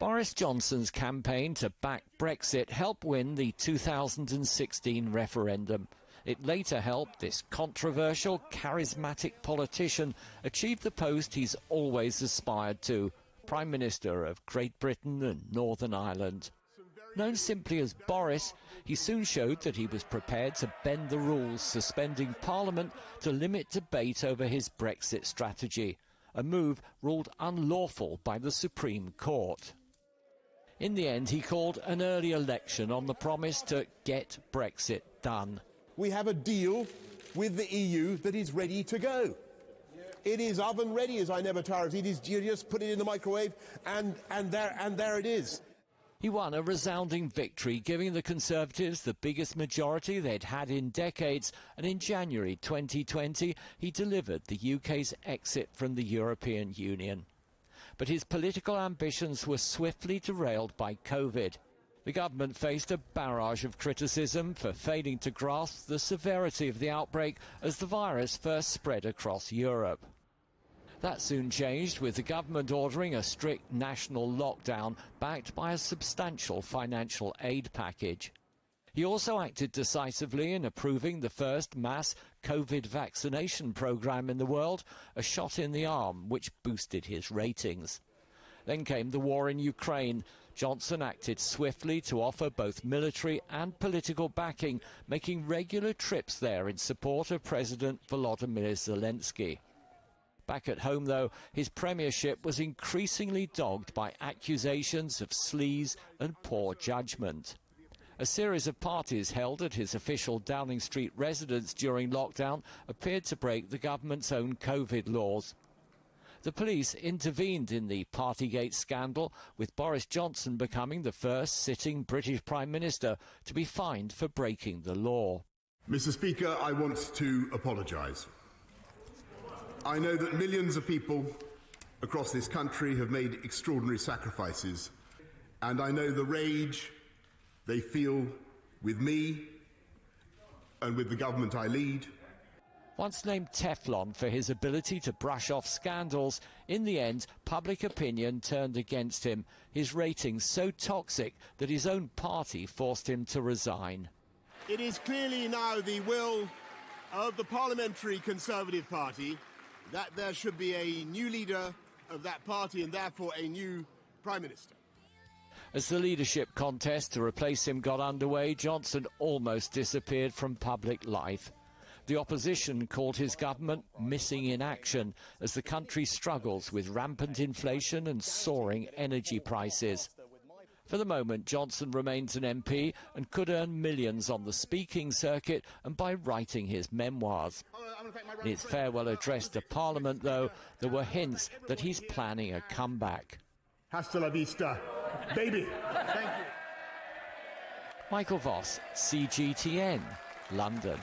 Boris Johnson's campaign to back Brexit helped win the 2016 referendum. It later helped this controversial, charismatic politician achieve the post he's always aspired to, Prime Minister of Great Britain and Northern Ireland. Known simply as Boris, he soon showed that he was prepared to bend the rules, suspending Parliament to limit debate over his Brexit strategy, a move ruled unlawful by the Supreme Court. In the end, he called an early election on the promise to get Brexit done. We have a deal with the EU that is ready to go. It is oven ready, as I never tire of it. You just put it in the microwave and there it is. He won a resounding victory, giving the Conservatives the biggest majority they'd had in decades, and in January 2020 he delivered the UK's exit from the European Union. But his political ambitions were swiftly derailed by COVID. The government faced a barrage of criticism for failing to grasp the severity of the outbreak as the virus first spread across Europe. That soon changed, with the government ordering a strict national lockdown backed by a substantial financial aid package. He also acted decisively in approving the first mass COVID vaccination programme in the world, a shot in the arm which boosted his ratings. Then came the war in Ukraine. Johnson acted swiftly to offer both military and political backing, making regular trips there in support of President Volodymyr Zelensky. Back at home, though, his premiership was increasingly dogged by accusations of sleaze and poor judgment. A series of parties held at his official Downing Street residence during lockdown appeared to break the government's own COVID laws. The police intervened in the Partygate scandal, with Boris Johnson becoming the first sitting British Prime Minister to be fined for breaking the law. Mr. Speaker, I want to apologise. I know that millions of people across this country have made extraordinary sacrifices, and I know the rage they feel with me and with the government I lead. Once named Teflon for his ability to brush off scandals, in the end, public opinion turned against him, his ratings so toxic that his own party forced him to resign. It is clearly now the will of the Parliamentary Conservative Party that there should be a new leader of that party and therefore a new Prime Minister. As the leadership contest to replace him got underway, Johnson almost disappeared from public life. The opposition called his government missing in action as the country struggles with rampant inflation and soaring energy prices. For the moment, Johnson remains an MP and could earn millions on the speaking circuit and by writing his memoirs. In his farewell address to Parliament, though, there were hints that he's planning a comeback. Hasta la vista, baby. Thank you. Michael Voss, CGTN, London.